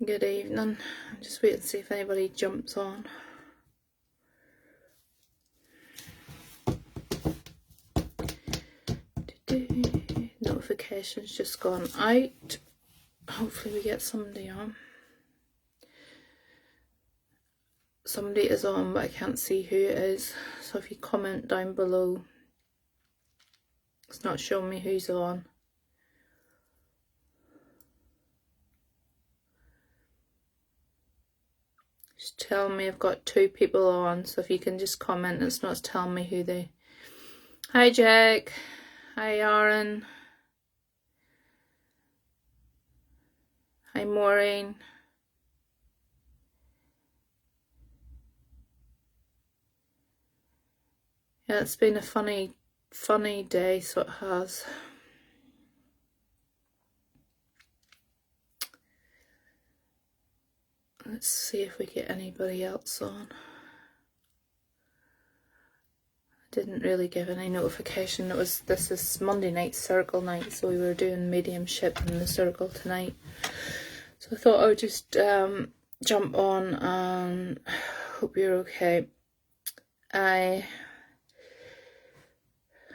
Good evening. Just wait and see if anybody jumps on. Notifications just gone out. Hopefully we get somebody on. Somebody is on, but I can't see who it is. So if you comment down below, it's not showing me who's on. Just tell me I've got 2 people on, so if you can just comment, it's not telling me who they... Hi Jack. Hi Aaron. Hi Maureen. Yeah, it's been a funny day, so it has. Let's see if we get anybody else on. I didn't really give any notification. This is Monday night circle night, so we were doing mediumship in the circle tonight. So I thought I would just jump on and hope you're okay.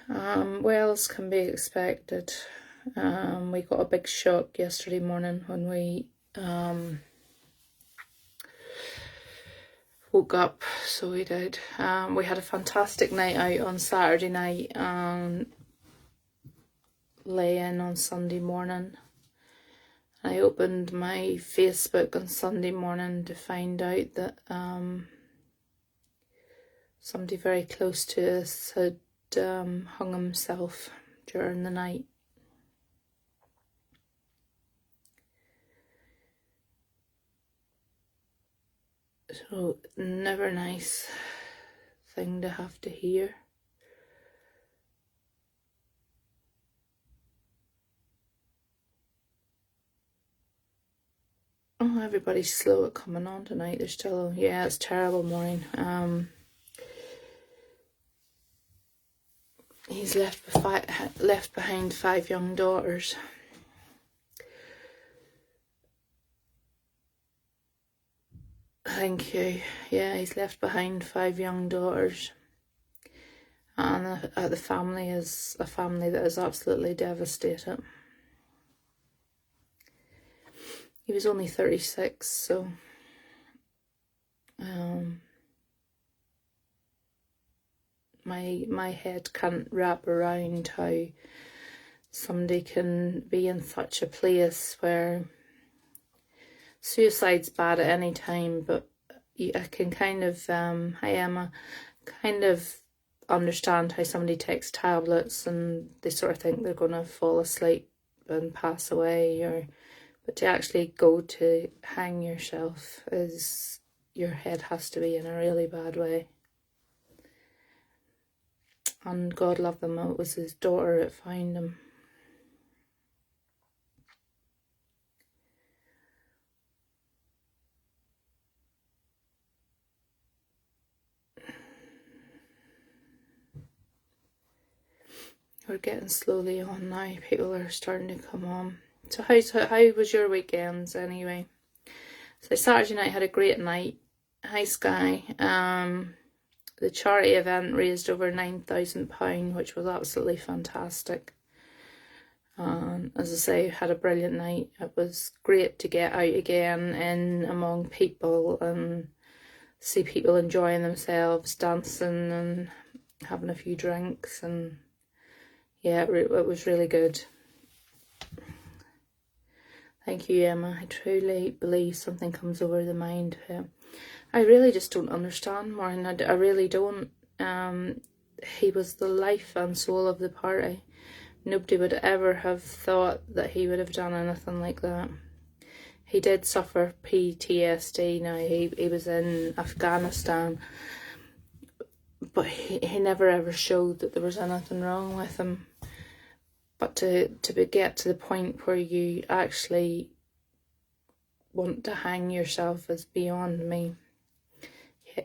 Well, as can be expected. We got a big shock yesterday morning when we woke up, so we did. We had a fantastic night out on Saturday night and lay in on Sunday morning. I opened my Facebook on Sunday morning to find out that somebody very close to us had hung himself during the night. So, never a nice thing to have to hear. Oh, everybody's slow at coming on tonight. They're still, yeah, it's terrible morning. He's left behind 5 young daughters. Thank you. Yeah, he's left behind 5 young daughters. And the family is a family that is absolutely devastated. He was only 36, so my head can't wrap around how somebody can be in such a place where suicide's bad at any time, but I can kind of, hi Emma, kind of understand how somebody takes tablets and they sort of think they're going to fall asleep and pass away, but to actually go to hang yourself is, your head has to be in a really bad way. And God love them, it was his daughter that found him. We're getting slowly on now. People are starting to come on. So how was your weekends anyway? So Saturday night had a great night. Hi Sky. The charity event raised over £9,000, which was absolutely fantastic. As I say, had a brilliant night. It was great to get out again in among people and see people enjoying themselves, dancing and having a few drinks, and yeah, it was really good. Thank you, Emma. I truly believe something comes over the mind. I really just don't understand, Maureen. I really don't. He was the life and soul of the party. Nobody would ever have thought that he would have done anything like that. He did suffer PTSD. Now, he was in Afghanistan, but he never ever showed that there was anything wrong with him. But to get to the point where you actually want to hang yourself is beyond me.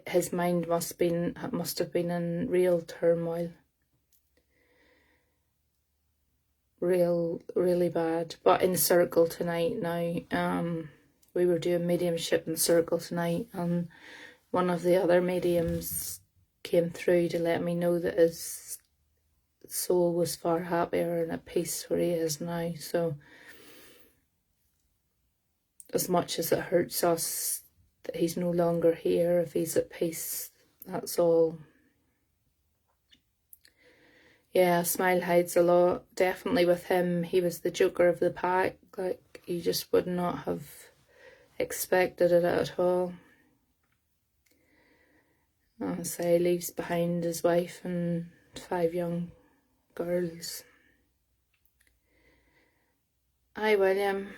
His mind must have been in real turmoil. Really bad. But in circle tonight now, we were doing mediumship in Circle tonight, and one of the other mediums came through to let me know that his soul was far happier and at peace where he is now. So as much as it hurts us that he's no longer here, if he's at peace, that's all. Yeah, smile hides a lot. Definitely with him, he was the joker of the pack. Like, you just would not have expected it at all. So he leaves behind his wife and 5 young girls. Hi, William.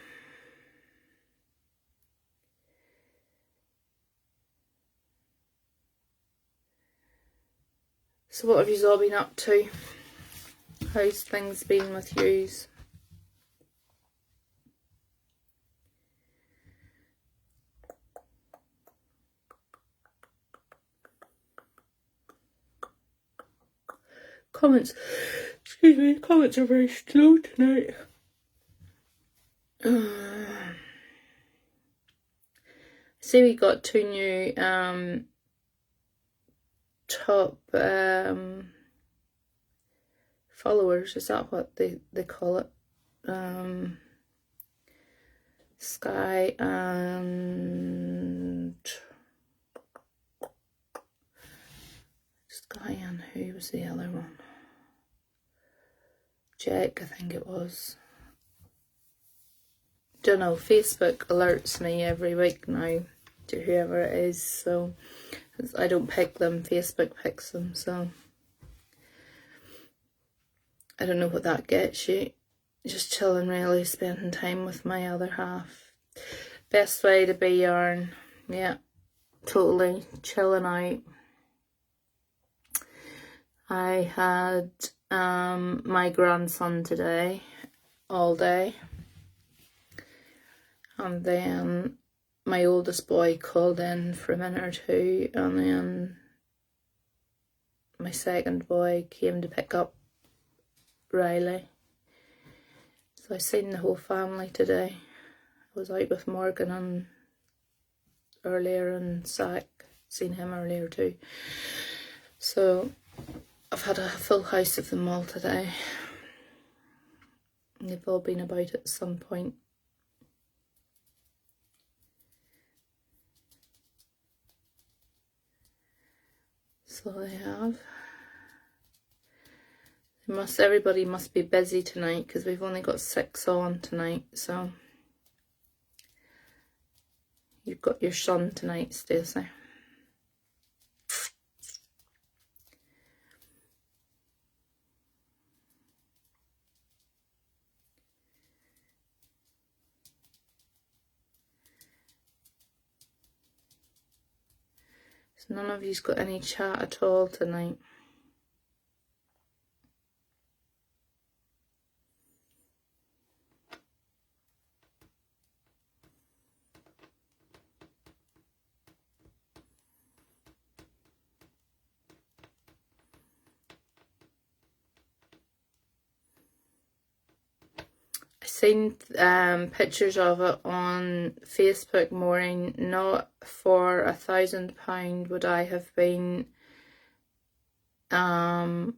So what have you all been up to? How's things been with yous? Comments, excuse me, comments are very slow tonight. See, we got 2 new top followers, is that what they call it? Sky and who was the other one? Jack, I think it was. Don't know, Facebook alerts me every week now to whoever it is, so I don't pick them, Facebook picks them, so I don't know what that gets you. Just chilling really, spending time with my other half. Best way to be, Yarn. Yeah, totally chilling out. I had my grandson today, all day. And then my oldest boy called in for a minute or 2, and then my second boy came to pick up Riley. So I seen the whole family today. I was out with Morgan earlier and Zach, seen him earlier too. So I've had a full house of them all today. They've all been about at some point. So they have. Everybody must be busy tonight because we've only got 6 on tonight. So you've got your son tonight, Stacey. So none of you's got any chat at all tonight. Seen pictures of it on Facebook, Maureen. Not for £1,000 would I have been going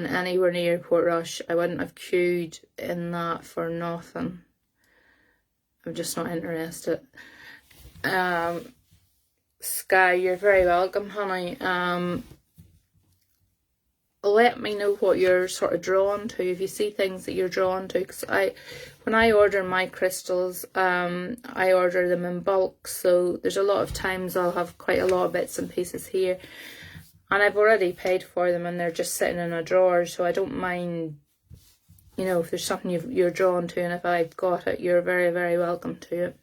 anywhere near Portrush. I wouldn't have queued in that for nothing. I'm just not interested. Sky, you're very welcome, honey. Let me know what you're sort of drawn to, if you see things that you're drawn to, because when I order my crystals, I order them in bulk, so there's a lot of times I'll have quite a lot of bits and pieces here, and I've already paid for them and they're just sitting in a drawer, so I don't mind, you know, if there's something you're drawn to, and if I've got it, you're very, very welcome to it.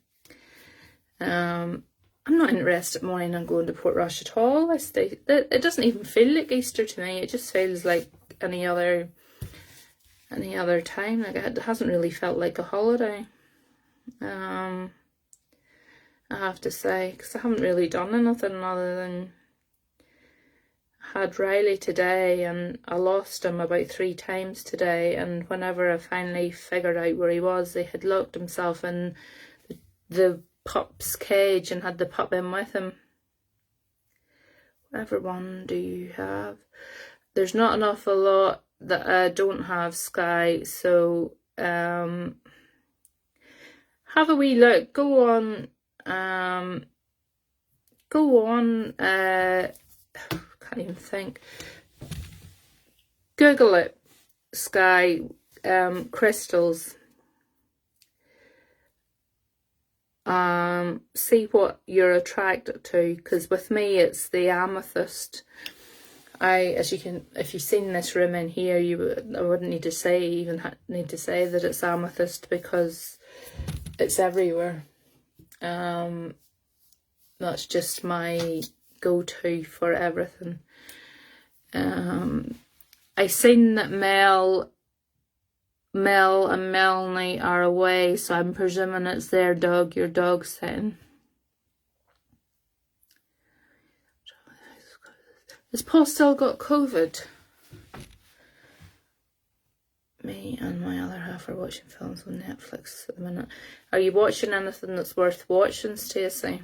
I'm not interested more in going to Portrush at all. It doesn't even feel like Easter to me. It just feels like any other time. Like, it hasn't really felt like a holiday. I have to say, because I haven't really done anything other than I had Riley today, and I lost him about 3 times today. And whenever I finally figured out where he was, he had locked himself in the pup's cage and had the pup in with him. Whatever one do you have? There's not an awful lot that I don't have, Sky, so have a wee look. Go on, can't even think. Google it, Sky, crystals. See what you're attracted to, because with me it's the amethyst. As you can, if you've seen this room in here, I wouldn't need to say that it's amethyst, because it's everywhere. That's just my go-to for everything. I seen that Mel and Melanie are away, so I'm presuming it's their dog, your dog sitting. Has Paul still got COVID? Me and my other half are watching films on Netflix at the minute. Are you watching anything that's worth watching, Stacey?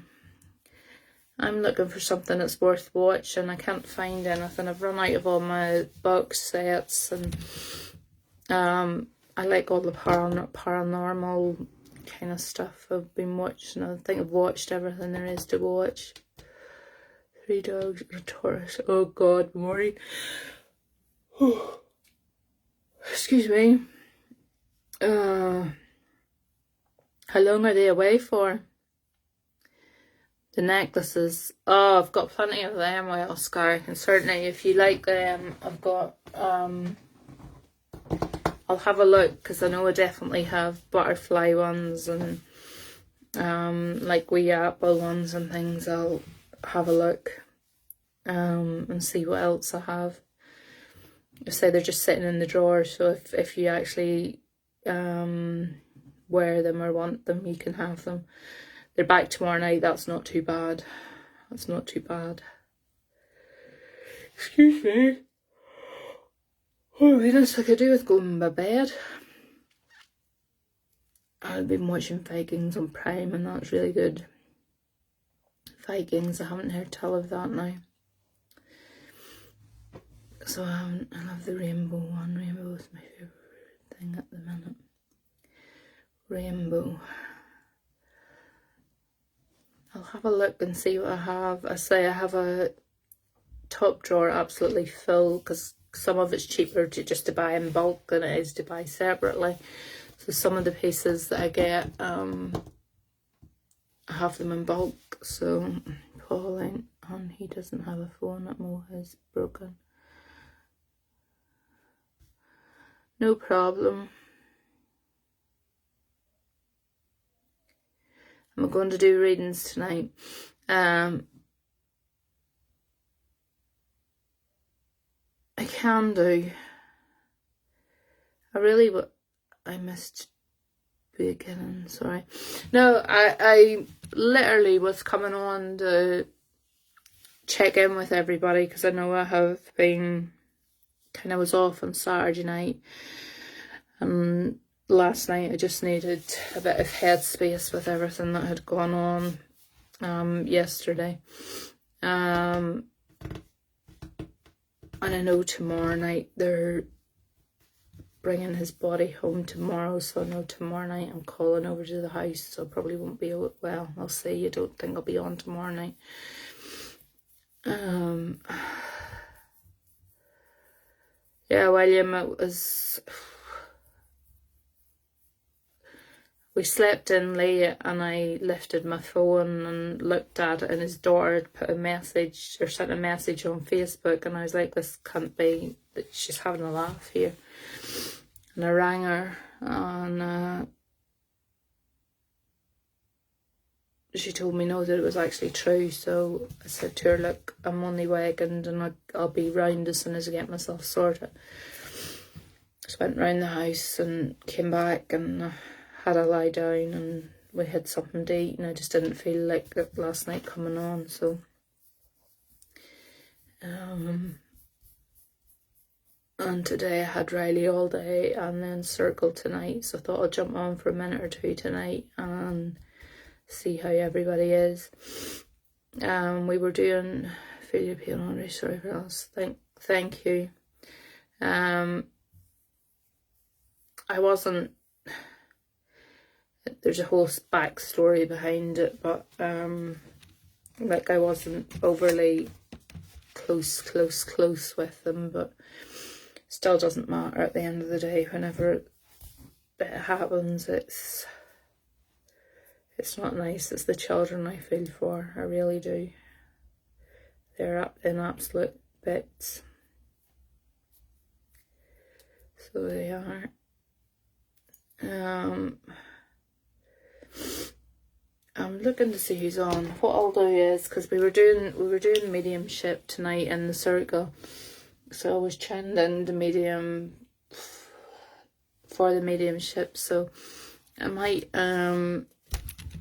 I'm looking for something that's worth watching. I can't find anything. I've run out of all my box sets, and I like all the paranormal kind of stuff I've been watching. I think I've watched everything there is to watch. 3 dogs and a Taurus. Oh God, Maury. Excuse me. How long are they away for? The necklaces. Oh, I've got plenty of them, well, Scar. And certainly if you like them, I've got, I'll have a look, because I know I definitely have butterfly ones and like wee apple ones and things. I'll have a look and see what else I have. I say they're just sitting in the drawer, so if you actually wear them or want them, you can have them. They're back tomorrow night. That's not too bad. That's not too bad. Excuse me. Oh, what else I could do with going to bed? I've been watching Vikings on Prime, and that's really good. Vikings, I haven't heard tell of that now. So I love the rainbow one. Rainbow is my favourite thing at the minute. Rainbow. I'll have a look and see what I have. I say I have a top drawer absolutely full, because some of it's cheaper to buy in bulk than it is to buy separately. So some of the pieces that I get, I have them in bulk. So Paul ain't on, he doesn't have a phone at Mo, is broken. No problem. I'm going to do readings tonight. I can do. I missed beginning, sorry. No, I literally was coming on to check in with everybody, because I know I have been, kind of was off on Saturday night. Last night I just needed a bit of headspace with everything that had gone on yesterday. And I know tomorrow night they're bringing his body home tomorrow, so I know tomorrow night I'm calling over to the house, so I probably won't be, well, I'll see. I don't think I'll be on tomorrow night. Yeah, William, it was... We slept in late, and I lifted my phone and looked at it, and his daughter had put a message, or sent a message on Facebook, and I was like, this can't be, that she's having a laugh here. And I rang her, and she told me no, that it was actually true. So I said to her, look, I'm only wakened, and I'll be round as soon as I get myself sorted. Just went round the house and came back, and had a lie down, and we had something to eat, and I just didn't feel like it last night coming on, so and today I had Riley all day and then Circle tonight, so I thought I'll jump on for a minute or two tonight and see how everybody is. We were doing Filipino, sorry for else. Thank you. I wasn't, there's a whole backstory behind it, but like I wasn't overly close with them, but still doesn't matter at the end of the day. Whenever it happens, it's not nice. It's the children I feel for, I really do. They're up in absolute bits. So they are. I'm looking to see who's on. What I'll do is, because we were doing mediumship tonight in the circle, so I was tuned in the medium for the mediumship. So I might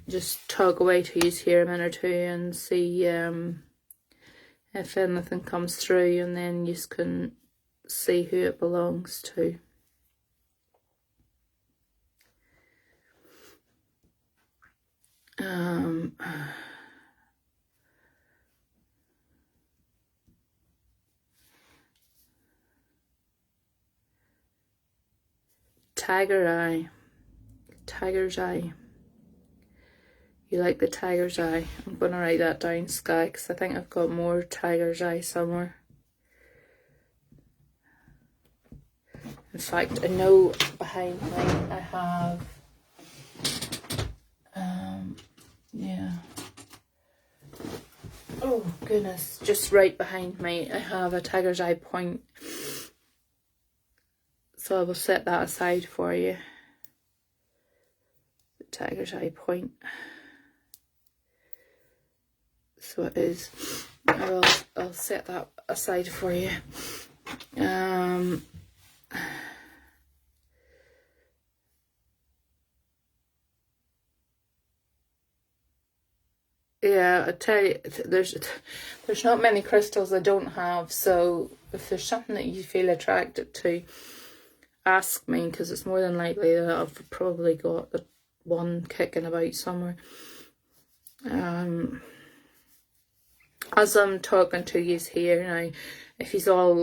just talk away to you here a minute or two and see if anything comes through, and then you can see who it belongs to. Tiger's eye. You like the tiger's eye? I'm going to write that down, Sky, because I think I've got more tiger's eye somewhere. In fact, I know behind me I have, yeah. Oh goodness, just right behind me I have a tiger's eye point. So I will set that aside for you. The tiger's eye point. So it is. I'll set that aside for you. Yeah, I tell you, there's not many crystals I don't have, so if there's something that you feel attracted to, ask me, because it's more than likely that I've probably got the one kicking about somewhere. As I'm talking to you here now, if you all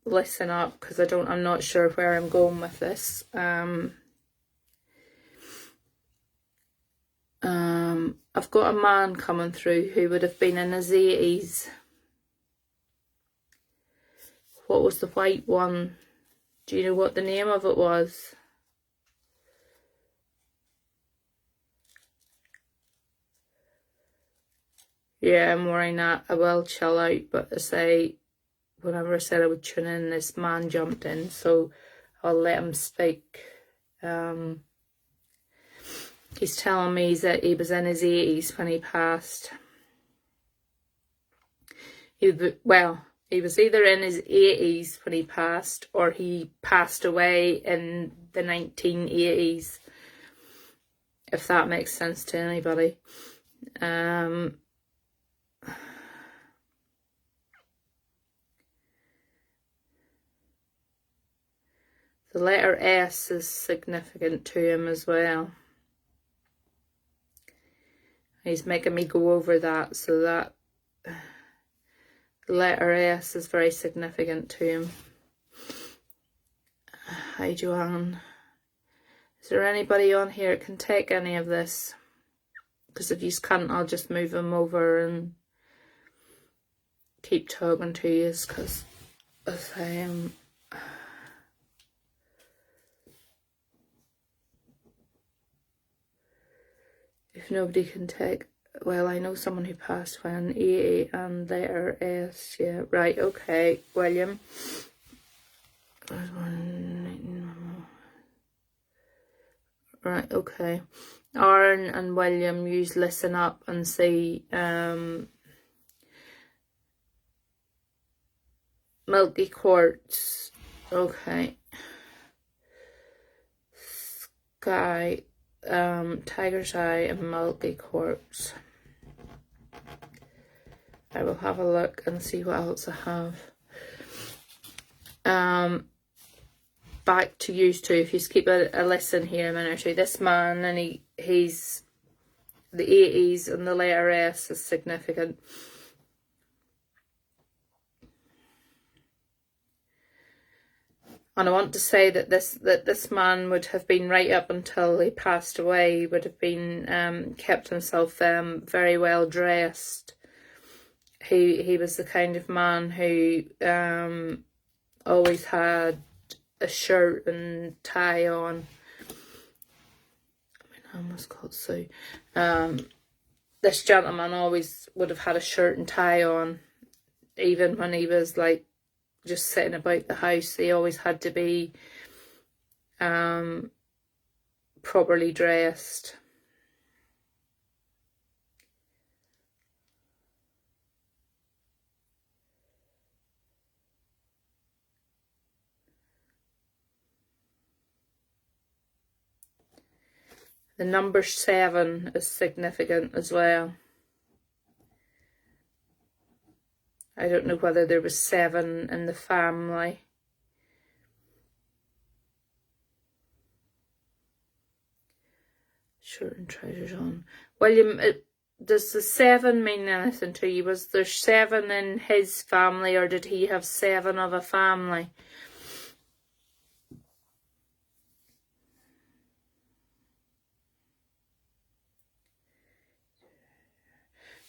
listen up, because I'm not sure where I'm going with this. I've got a man coming through who would have been in his 80s. What was the white one? Do you know what the name of it was? Yeah, I'm worrying that I will chill out, but I say, whenever I said I would tune in, this man jumped in, so I'll let him speak. He's telling me that he was in his 80s when he passed. He was either in his 80s when he passed, or he passed away in the 1980s, if that makes sense to anybody. The letter S is significant to him as well. He's making me go over that, so that the letter S is very significant to him. Hi, Joanne. Is there anybody on here that can take any of this? Because if you can't, I'll just move him over and keep talking to you, because if nobody can take, well, I know someone who passed when 80 and letter S, yeah, right, okay, William. Right, okay. Aaron and William, you listen up and see, milky quartz, okay. Sky, tiger's eye and milky quartz. I will have a look and see what else I have. Back to you two, if you keep a listen here a minute or two. This man, and he's the 80s and the letter S is significant. And I want to say that this man would have been, right up until he passed away, would have been kept himself very well dressed. He was the kind of man who always had a shirt and tie on. I almost called Sue. This gentleman always would have had a shirt and tie on, even when he was like just sitting about the house. He always had to be properly dressed. The number 7 is significant as well. I don't know whether there was 7 in the family. Shirt and trousers on. William, does the 7 mean anything to you? Was there 7 in his family, or did he have 7 of a family?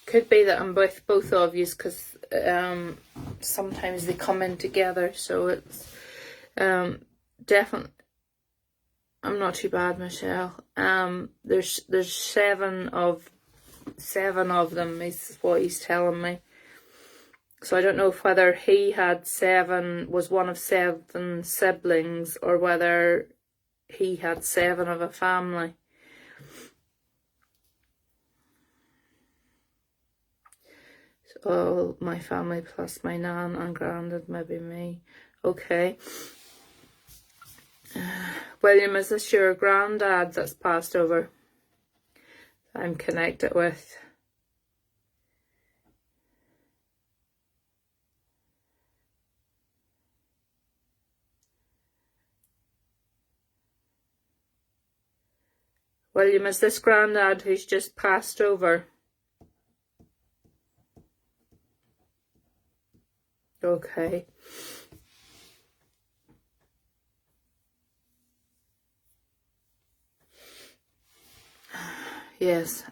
Could be that I'm with both of you, because sometimes they come in together, so it's definitely. I'm not too bad, Michelle. There's 7 of them is what he's telling me. So I don't know if whether he had 7, was one of 7 siblings, or whether he had 7 of a family. So my family plus my nan and granddad, maybe me. Okay. William, is this your granddad that's passed over? I'm connected with. William, is this granddad who's just passed over? Okay. Yes.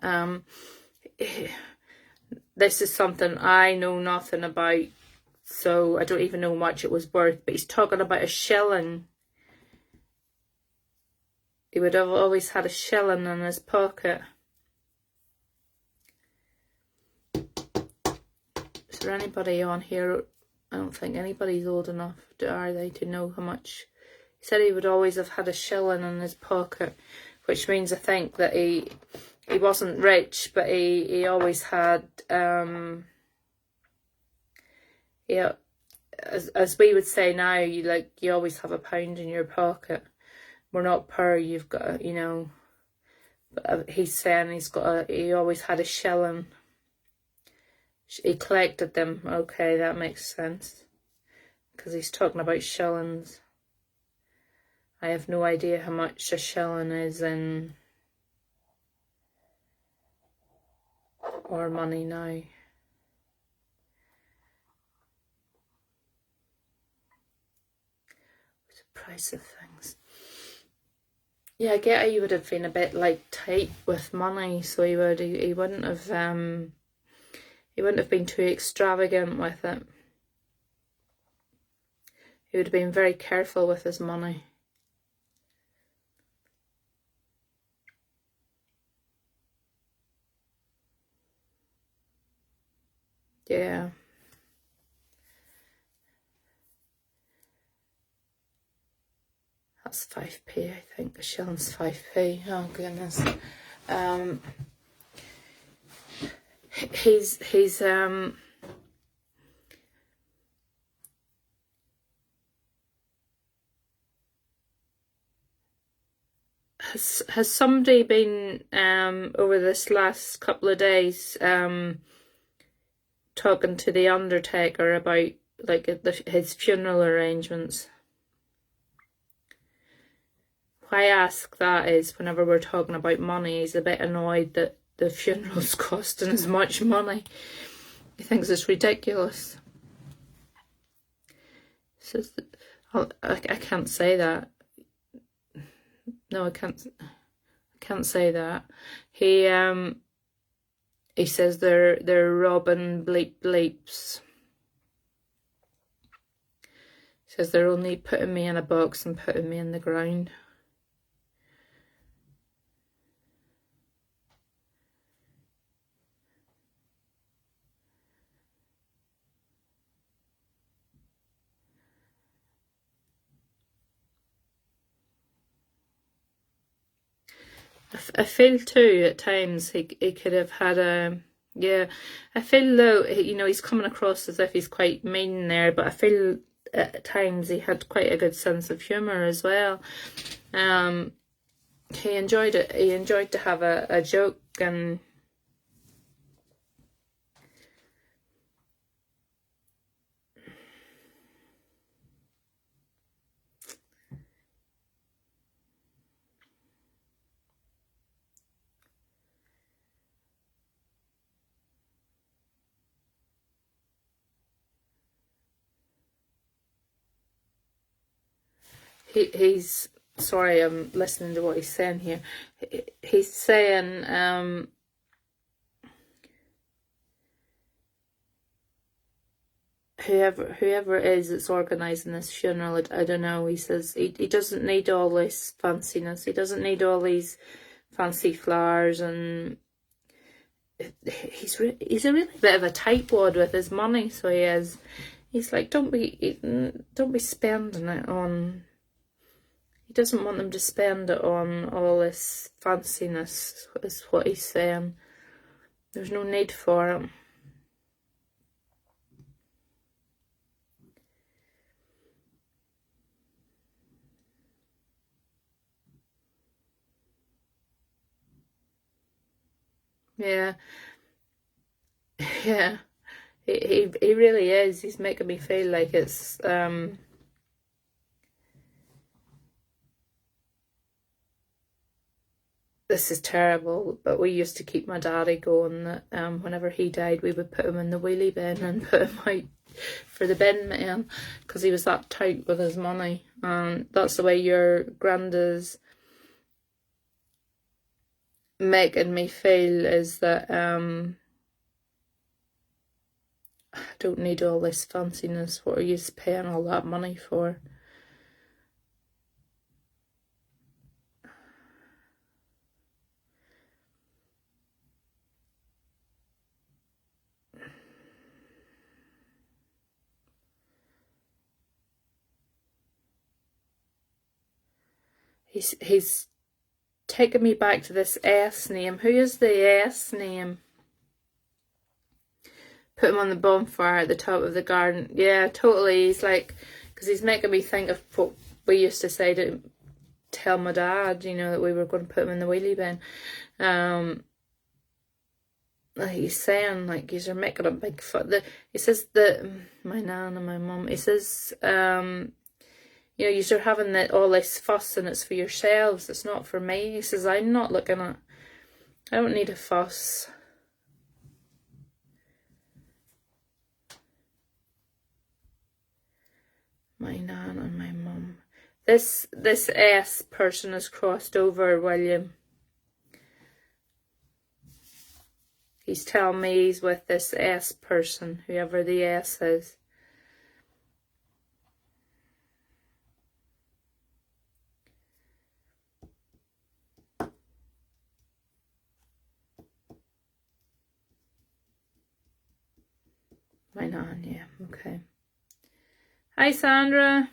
This is something I know nothing about, so I don't even know how much it was worth, but he's talking about a shilling. He would have always had a shilling in his pocket. Is there anybody on here? I don't think anybody's old enough, are they, to know how much. He said he would always have had a shilling in his pocket, which means I think that he wasn't rich, but he always had, yeah, as we would say now, you always have a pound in your pocket. We're not poor, you've got, but he's saying he always had a shilling. He collected them. Okay, that makes sense, because he's talking about shillings. I have no idea how much a shilling is in our money now. What's the price of things? Yeah, I get he would have been a bit tight with money, so he wouldn't have been too extravagant with it. He would have been very careful with his money. Yeah. That's 5p, I think. A shilling's 5p. Oh, goodness. He's has somebody been over this last couple of days talking to the undertaker about his funeral arrangements? Why I ask that is, whenever we're talking about money, he's a bit annoyed that the funeral's costing as much money. He thinks it's ridiculous. Says that, I can't say that. No, I can't say that. He says they're robbing bleeps. He says they're only putting me in a box and putting me in the ground. I feel too at times he could have had a, yeah, I feel though, you know, he's coming across as if he's quite mean there, but I feel at times he had quite a good sense of humour as well. He enjoyed it. He enjoyed to have a joke, and he's sorry, I'm listening to what he's saying here. He's saying whoever it is that's organising this funeral, I don't know, he says he doesn't need all this fanciness, he doesn't need all these fancy flowers, and he's a really bit of a tightwad with his money, so he is. He's like, don't be spending it on, he doesn't want them to spend it on all this fanciness, is what he's saying. There's no need for it. Yeah. Yeah. He really is. He's making me feel like it's this is terrible, but we used to keep my daddy going that whenever he died, we would put him in the wheelie bin and put him out for the bin man, because he was that tight with his money. And that's the way your granddad's making me feel, is that I don't need all this fanciness. What are you paying all that money for? He's taking me back to this S name. Who is the S name? Put him on the bonfire at the top of the garden. Yeah, totally. He's like, because he's making me think of what we used to say to tell my dad, you know, that we were going to put him in the wheelie bin. He's saying, like, he's making a big foot. He says that my nan and my mum, he says, you know, you're having all this fuss and it's for yourselves, it's not for me. He says, I'm not looking at, I don't need a fuss. My nan and my mum. This S person has crossed over, William. He's telling me he's with this S person, whoever the S is. My nan, yeah, okay. Hi, Sandra.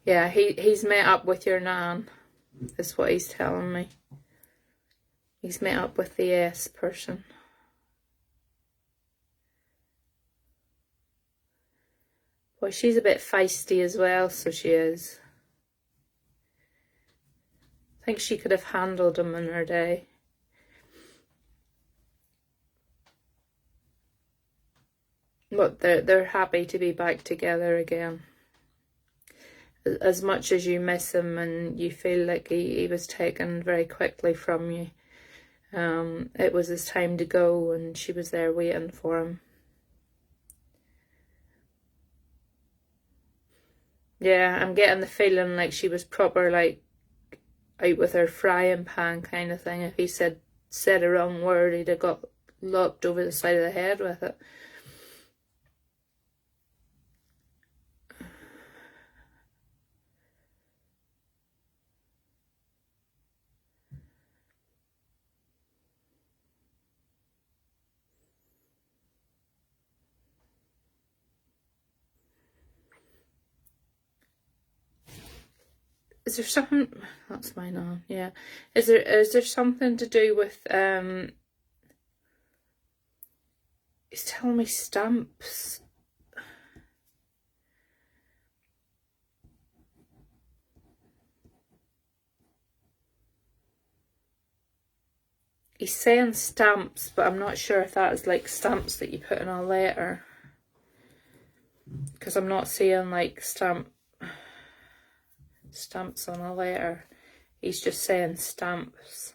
Yeah, he's met up with your nan, is what he's telling me. He's met up with the S person. Boy, she's a bit feisty as well, so she is. I think she could have handled him in her day. But they're happy to be back together again. as much as you miss him and you feel like he was taken very quickly from you, it was his time to go, and she was there waiting for him. Yeah, I'm getting the feeling like she was proper, like, out with her frying pan kind of thing. If he said a wrong word, he'd have got lopped over the side of the head with it. Is there something, that's mine on, yeah. Is there something to do with, he's telling me stamps. He's saying stamps, but I'm not sure if that is like stamps that you put in a letter. Because I'm not seeing like stamps on a letter. He's just saying stamps.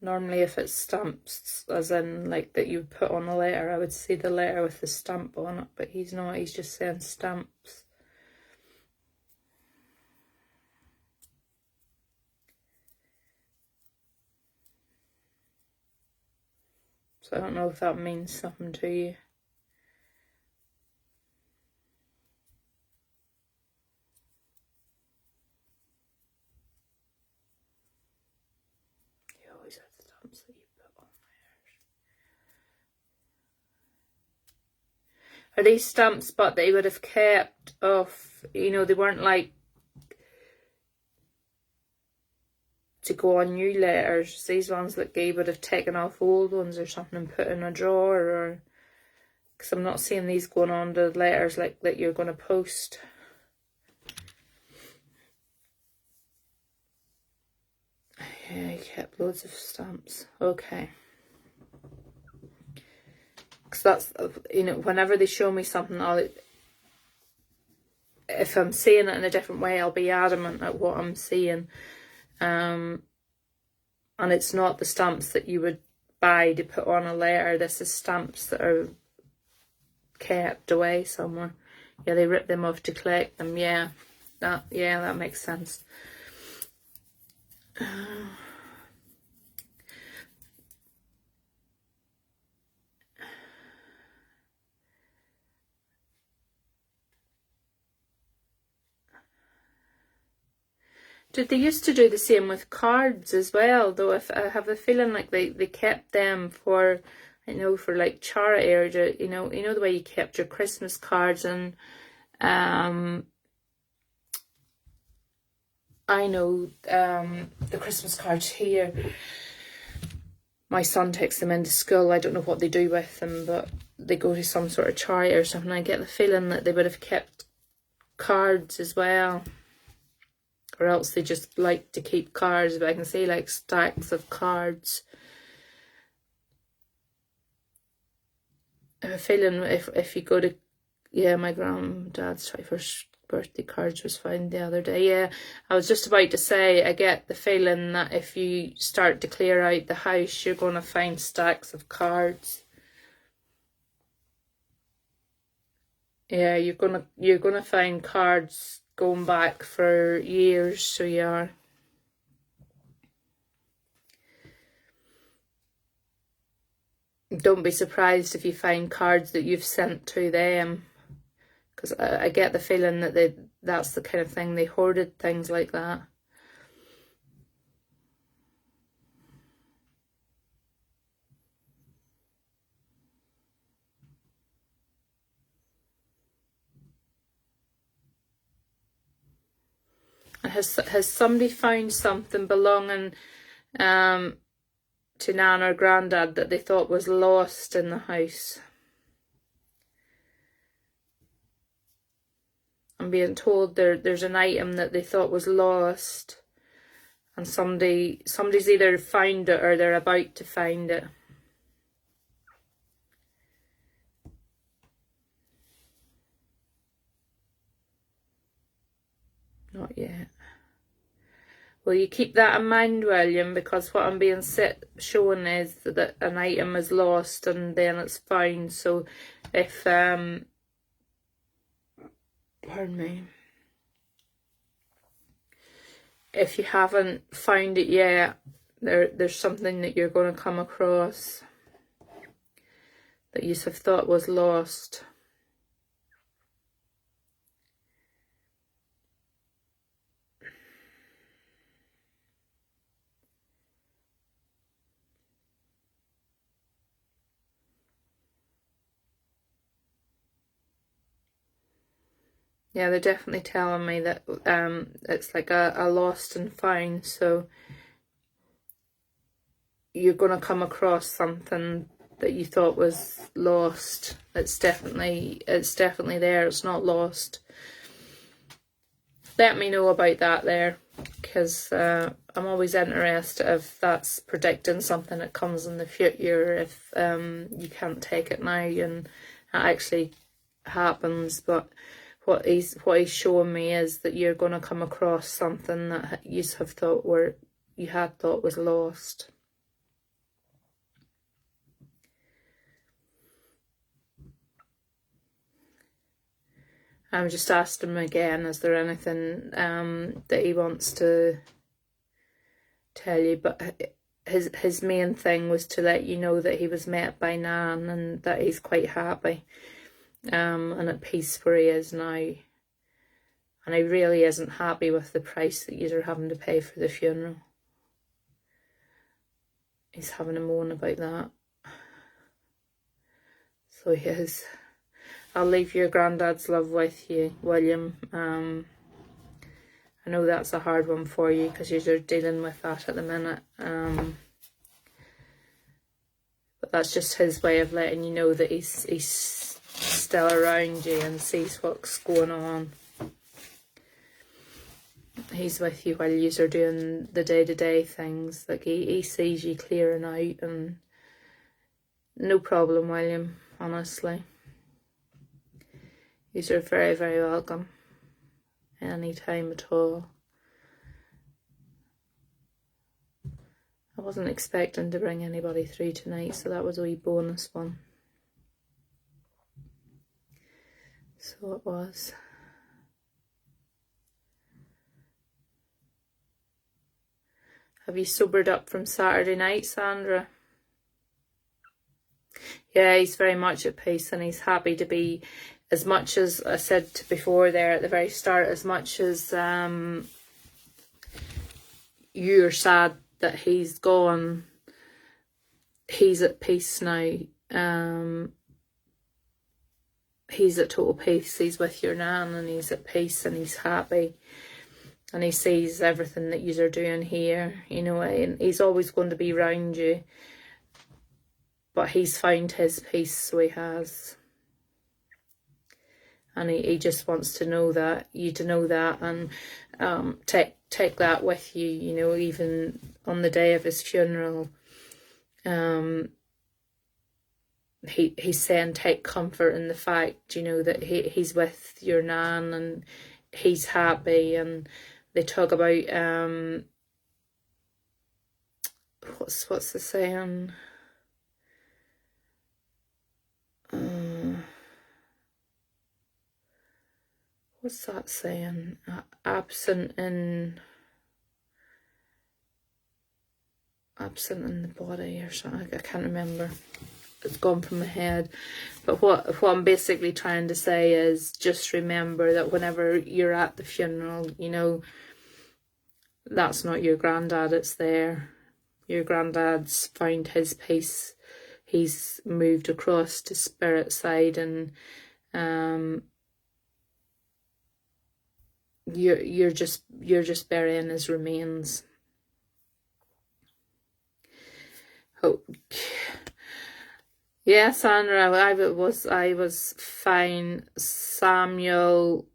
Normally if it's stamps, as in like that you put on a letter, I would see the letter with the stamp on it, but he's not, he's just saying stamps. So I don't know if that means something to you. You always have stamps that you put on there. Are these stamps but they would have kept off, you know, they weren't like to go on new letters. These ones that Gabe would have taken off old ones or something and put in a drawer, or because I'm not seeing these going on the letters like that you're going to post. Yeah, he kept loads of stamps. Okay. Because that's, you know, whenever they show me something, if I'm seeing it in a different way, I'll be adamant at what I'm seeing. And it's not the stamps that you would buy to put on a letter. This is stamps that are kept away somewhere. Yeah, they rip them off to collect them. Yeah, that makes sense. Did they used to do the same with cards as well, though? If I have the feeling like they kept them for, I know, for like charity, or you know the way you kept your Christmas cards, and I know the Christmas cards here, my son takes them into school. I don't know what they do with them, but they go to some sort of charity or something. I get the feeling that they would have kept cards as well. Or else they just like to keep cards, but I can see like stacks of cards. I have a feeling if you go to, yeah, my granddad's 21st birthday cards was found the other day. Yeah, I was just about to say, I get the feeling that if you start to clear out the house, you're going to find stacks of cards. Yeah, you're gonna find cards going back for years, so you are. Don't be surprised if you find cards that you've sent to them, because I get the feeling that that's the kind of thing, they hoarded things like that. Has somebody found something belonging to Nan or Grandad that they thought was lost in the house? I'm being told there's an item that they thought was lost, and somebody's either found it or they're about to find it. Not yet. Well, you keep that in mind, William, because what I'm being shown is that an item is lost and then it's found. So if, pardon me, if you haven't found it yet, there's something that you're going to come across that you have thought was lost. Yeah, they're definitely telling me that it's like a lost and found, so you're going to come across something that you thought was lost. It's definitely there, it's not lost. Let me know about that there, because I'm always interested if that's predicting something that comes in the future, if you can't take it now and it actually happens. But what he's showing me is that you're going to come across something that you had thought was lost. I'm just asked him again, is there anything that he wants to tell you? But his main thing was to let you know that he was met by Nan and that he's quite happy and at peace where he is now. And he really isn't happy with the price that you're having to pay for the funeral. He's having a moan about that. So he is. I'll leave your granddad's love with you, William. I know that's a hard one for you because you're dealing with that at the minute. But that's just his way of letting you know that he's still around you and sees what's going on. He's with you while you're doing the day-to-day things. Like he sees you clearing out, and no problem, William, honestly. You're very, very welcome. Anytime at all. I wasn't expecting to bring anybody through tonight, so that was a wee bonus one. So it was. Have you sobered up from Saturday night, Sandra? Yeah, he's very much at peace and he's happy to be, as much as I said before there at the very start, as much as you're sad that he's gone, he's at peace now. He's at total peace. He's with your Nan and he's at peace and he's happy. And he sees everything that you are doing here, you know, and he's always going to be around you. But he's found his peace, so he has. And he just wants to know that, you to know that, and take that with you, you know, even on the day of his funeral. He's saying take comfort in the fact, you know, that he's with your Nan and he's happy. And they talk about what's the saying? What's that saying? Absent in the body or something. I can't remember. It's gone from my head. But what I'm basically trying to say is just remember that whenever you're at the funeral, you know, that's not your granddad, it's there. Your granddad's found his peace. He's moved across to spirit side, and you're just burying his remains. Oh, yeah, Sandra, I was fine. Samuel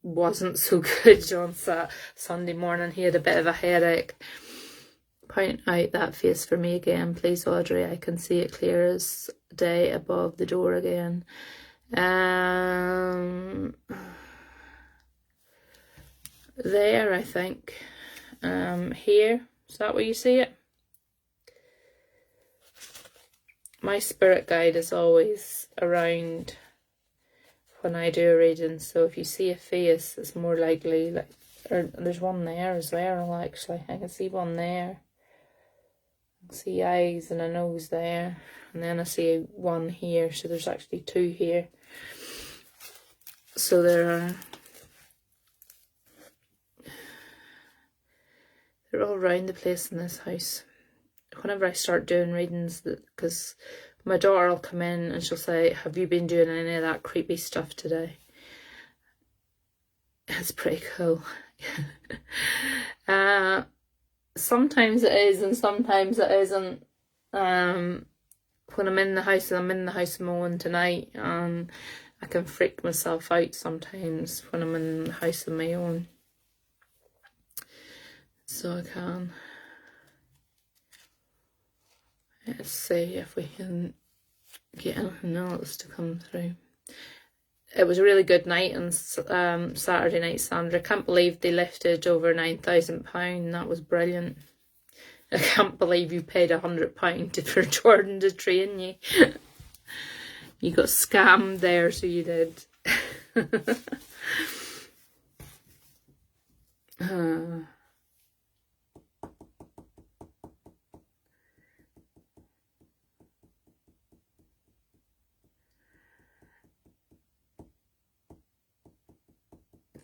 wasn't so good on Sunday morning. He had a bit of a headache. Point out that face for me again, please, Audrey. I can see it clear as day above the door again. there, I think. Here, is that where you see it? My spirit guide is always around when I do a reading, so if you see a face, it's more likely, like, or there's one there as well, actually. I can see one there. I can see eyes and a nose there, and then I see one here, so there's actually two here. So they're all around the place in this house. Whenever I start doing readings, because my daughter will come in and she'll say, have you been doing any of that creepy stuff today? It's pretty cool. Sometimes it is and sometimes it isn't. When I'm in the house, and I'm in the house mowing tonight, and I can freak myself out sometimes when I'm in the house on my own. So I can. Let's see if we can get anything else to come through. It was a really good night on Saturday night, Sandra. I can't believe they lifted over £9,000. That was brilliant. I can't believe you paid £100 for Jordan to train you. You got scammed there, so you did.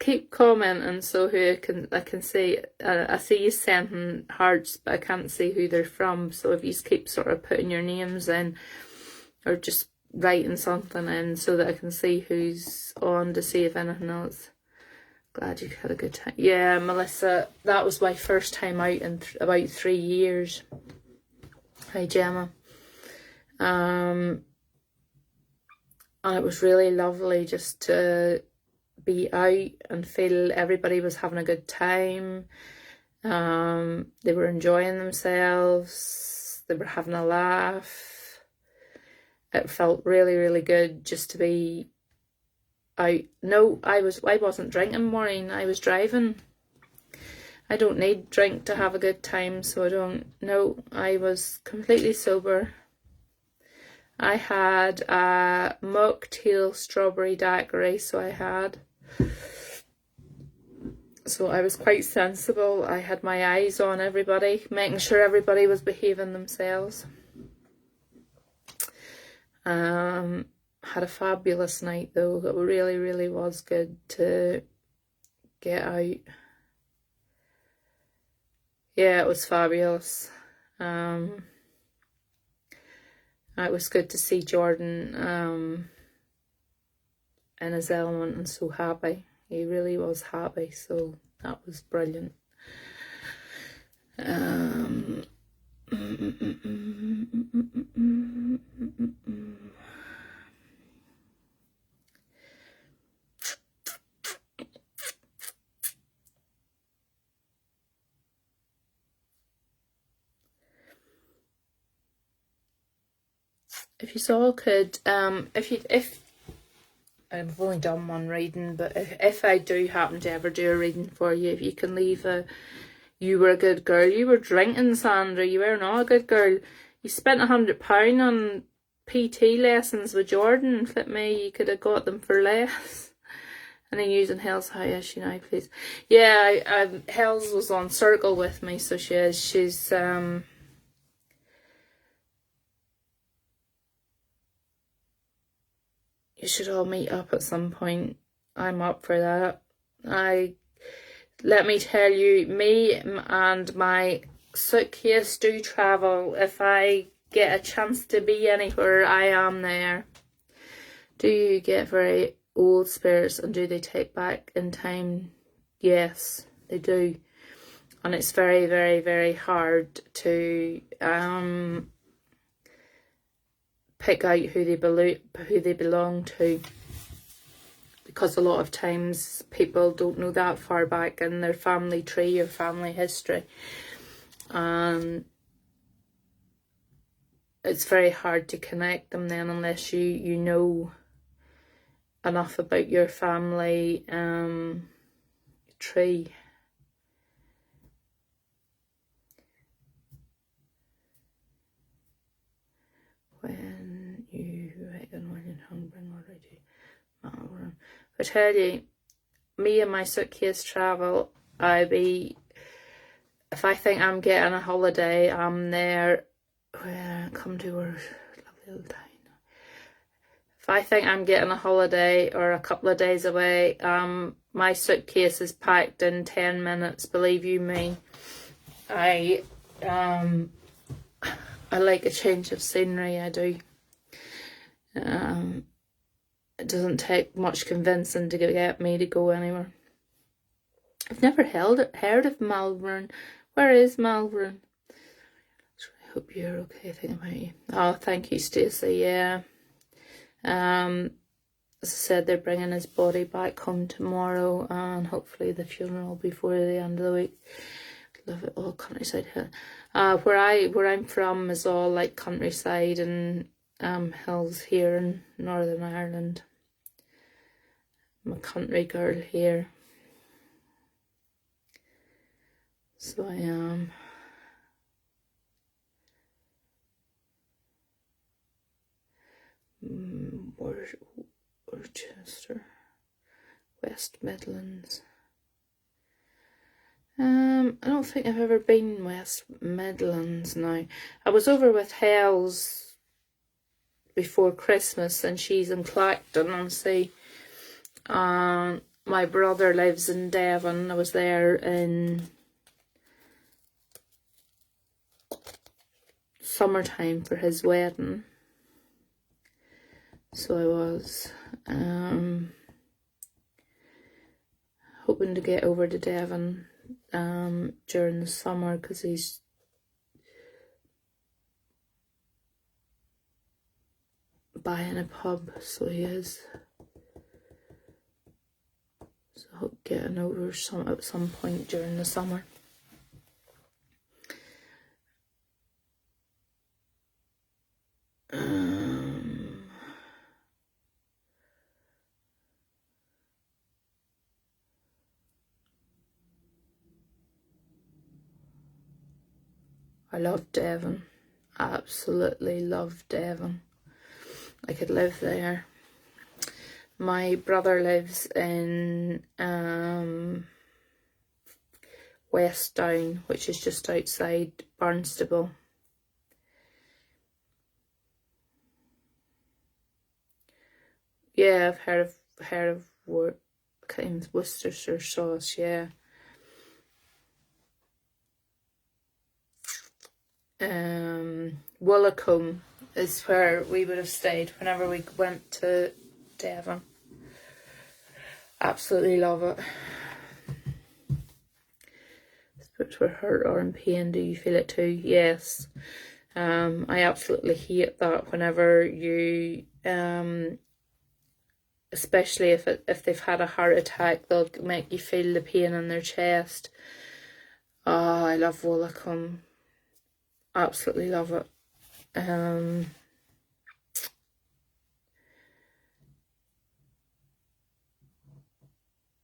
Keep commenting so who I can see. I see you sending hearts, but I can't see who they're from. So if you keep sort of putting your names in, or just writing something in, so that I can see who's on, to see if anything else. Glad you had a good time. Yeah, Melissa, that was my first time out in about 3 years. Hi, Gemma. And it was really lovely just to be out and feel everybody was having a good time. They were enjoying themselves. They were having a laugh. It felt really, really good just to be out. No, I wasn't drinking, Maureen. I was driving. I don't need drink to have a good time, so I don't. No, I was completely sober. I had a mocktail strawberry daiquiri, so I was quite sensible. I had my eyes on everybody, making sure everybody was behaving themselves. Had a fabulous night though. It really, really was good to get out. Yeah, it was fabulous. It was good to see Jordan in his element and so happy. He really was happy, so that was brilliant. If you all could, if I've only done one reading, but if I do happen to ever do a reading for you, if you can leave a, you were a good girl. You were drinking, Sandra. You were not a good girl. You spent £100 on PT lessons with Jordan. Flip me, you could have got them for less. And then using Hell's, how is she now, please? Yeah, Hell's was on Circle with me, so she is. She's you should all meet up at some point. I'm up for that. Let me tell you, me and my suitcase do travel. If I get a chance to be anywhere, I am there. Do you get very old spirits, and do they take back in time? Yes, they do. And it's very, very, very hard to pick out who they belong to, because a lot of times people don't know that far back in their family tree or family history. It's very hard to connect them then, unless you know enough about your family tree. when you reckon when you're hungry, what I do. Malvern. I tell you, me and my suitcase travel, if I think I'm getting a holiday, I'm there. Well, come to our lovely little town. If I think I'm getting a holiday or a couple of days away, my suitcase is packed in 10 minutes, believe you me. I like a change of scenery, I do. It doesn't take much convincing to get me to go anywhere. I've never heard of Malvern. Where is Malvern? I hope you're okay, thinking about you. Oh, thank you, Stacey, yeah. As I said, they're bringing his body back home tomorrow, and hopefully the funeral will be before the end of the week. Love it, all countryside hill. Where I'm from is all like countryside and hills here in Northern Ireland. I'm a country girl here, so I am. Worcester, West Midlands. I don't think I've ever been West Midlands now. I was over with Hells before Christmas, and she's in Clacton on Sea. My brother lives in Devon. I was there in summertime for his wedding. So I was hoping to get over to Devon during the summer, because he's buying a pub, so he is. So I hope getting over at some point during the summer. I love Devon. Absolutely love Devon. I could live there. My brother lives in West Down, which is just outside Barnstable. Yeah, I've heard of Worcestershire sauce, yeah. Woolacombe is where we would have stayed whenever we went to Devon. Absolutely love it. Spirits were hurt or in pain. Do you feel it too? Yes. I absolutely hate that whenever you especially if they've had a heart attack, they'll make you feel the pain in their chest. Oh, I love Woolacombe. Absolutely love it.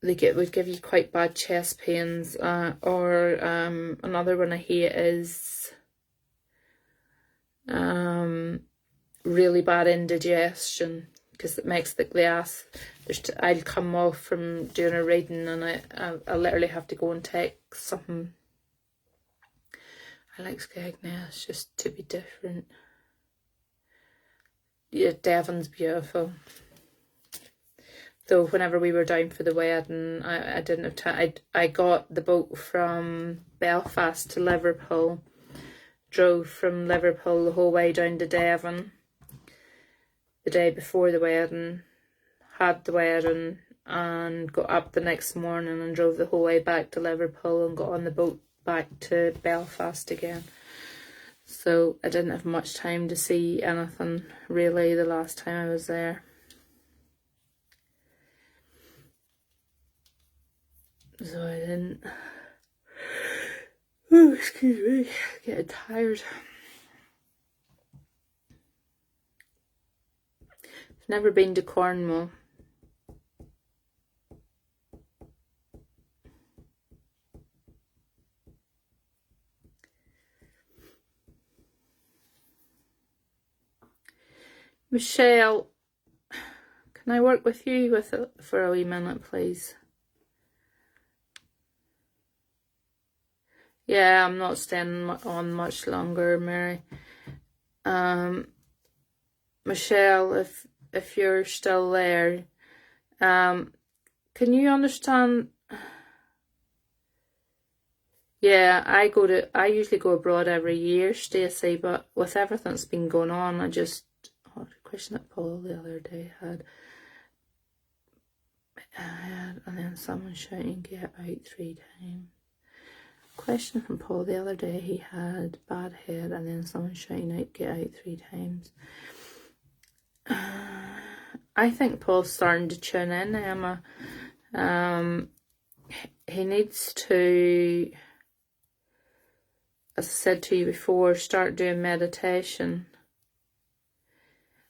Would give you quite bad chest pains, or another one I hate is really bad indigestion, because it makes the glass. I'll come off from doing a reading and I literally have to go and take something. I like Skegness just to be different. Yeah, Devon's beautiful. Though whenever we were down for the wedding, I didn't have time. I got the boat from Belfast to Liverpool, drove from Liverpool the whole way down to Devon the day before the wedding, had the wedding, and got up the next morning and drove the whole way back to Liverpool and got on the boat back to Belfast again. So I didn't have much time to see anything really the last time I was there. So I didn't. Oh, excuse me, getting tired. I've never been to Cornwall. Michelle, can I work with you for a wee minute, please? Yeah, I'm not staying on much longer, Mary. Michelle, if you're still there, can you understand? Yeah, I usually go abroad every year, Stacey, but with everything that's been going on, I just, the question that Paul the other day had, and then someone shouting, get out 3 times. Question from Paul the other day, he had bad head, and then someone shouting out, get out 3 times. I think Paul's starting to tune in, Emma. He needs to, as I said to you before, start doing meditation.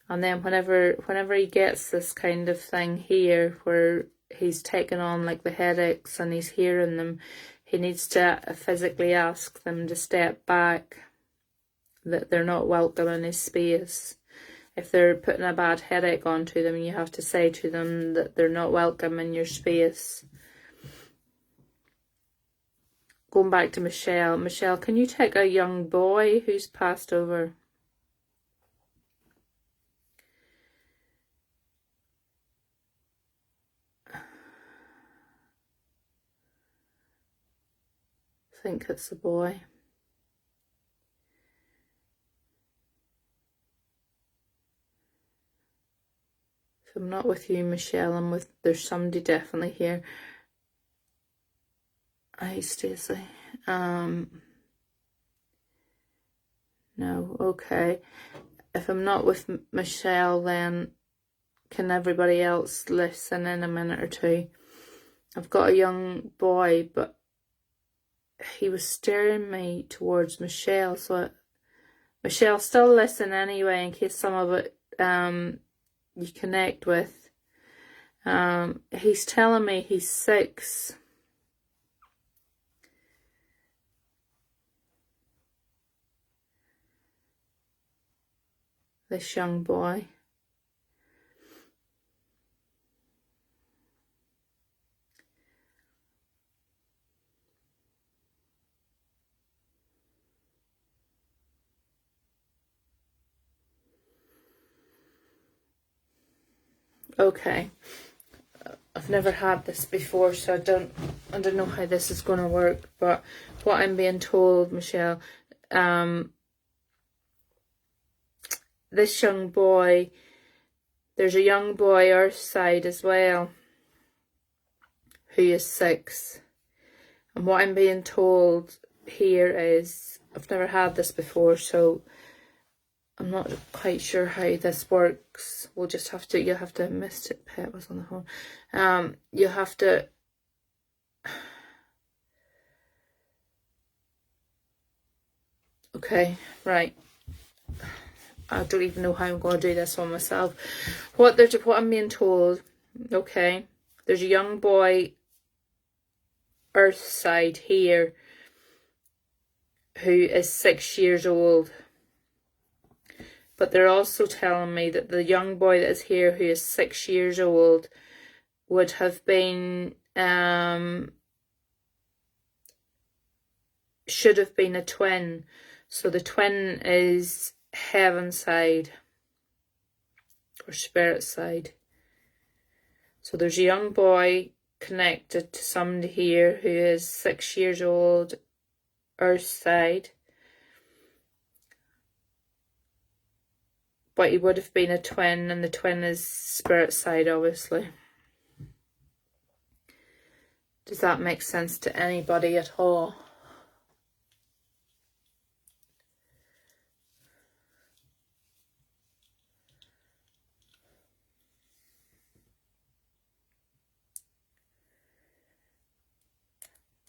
And then whenever he gets this kind of thing here, where he's taking on like the headaches and he's hearing them, he needs to physically ask them to step back, that they're not welcome in his space. If they're putting a bad headache onto them, you have to say to them that they're not welcome in your space. Going back to Michelle. Michelle, can you take a young boy who's passed over? I think it's a boy. If I'm not with you, Michelle, there's somebody definitely here. Hi, Stacey. No, okay. If I'm not with Michelle, then can everybody else listen in a minute or two? I've got a young boy, but he was steering me towards Michelle, so Michelle, still listen anyway, in case some of it you connect with. He's telling me he's 6. This young boy. Okay. I've never had this before, so I don't know how this is going to work, but what I'm being told, Michelle, this young boy, there's a young boy Earthside as well, who is 6. And what I'm being told here is, I've never had this before, so I'm not quite sure how this works. We'll just have to, you'll have to, Mystic Pet was on the phone. You'll have to, okay, right. I don't even know how I'm going to do this on myself. What I'm being told, okay, there's a young boy Earthside here who is 6 years old. But they're also telling me that the young boy that is here who is 6 years old would have been, should have been a twin. So the twin is heaven side or spirit side. So there's a young boy connected to somebody here who is 6 years old, Earth side. But he would have been a twin, and the twin is spirit side, obviously. Does that make sense to anybody at all?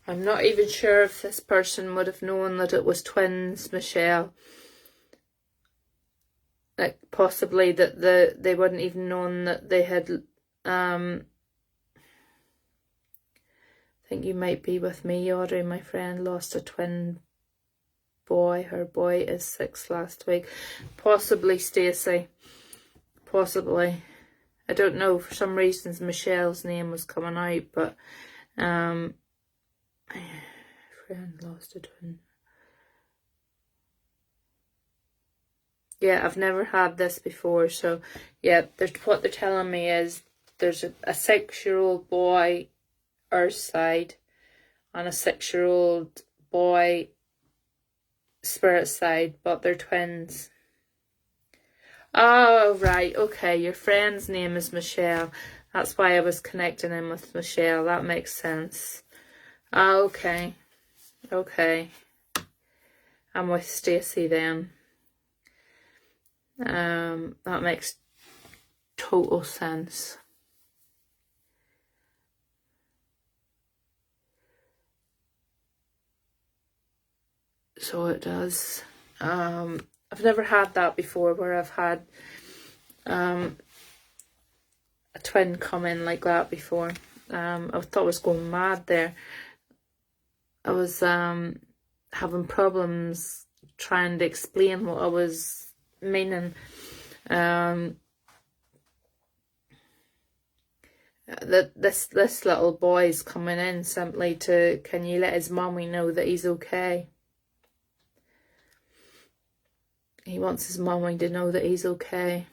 I'm not even sure if this person would have known that it was twins, Michelle. Like, possibly that they wouldn't even known that they had, I think you might be with me, Audrey. My friend lost a twin boy. Her boy is 6 last week. Possibly Stacey. possibly. I don't know, for some reasons Michelle's name was coming out, but friend lost a twin. Yeah, I've never had this before, so yeah, what they're telling me is there's a 6-year-old boy Earth side and a 6-year-old boy Spirit side, but they're twins. Oh, right, okay, your friend's name is Michelle. That's why I was connecting him with Michelle. That makes sense. Okay, okay. I'm with Stacey then. That makes total sense. So it does. I've never had that before, where I've had a twin come in like that before. I thought I was going mad there. I was having problems trying to explain what I was meaning. That this little boy's coming in simply to, can you let his mommy know that he's okay? He wants his mommy to know that he's okay.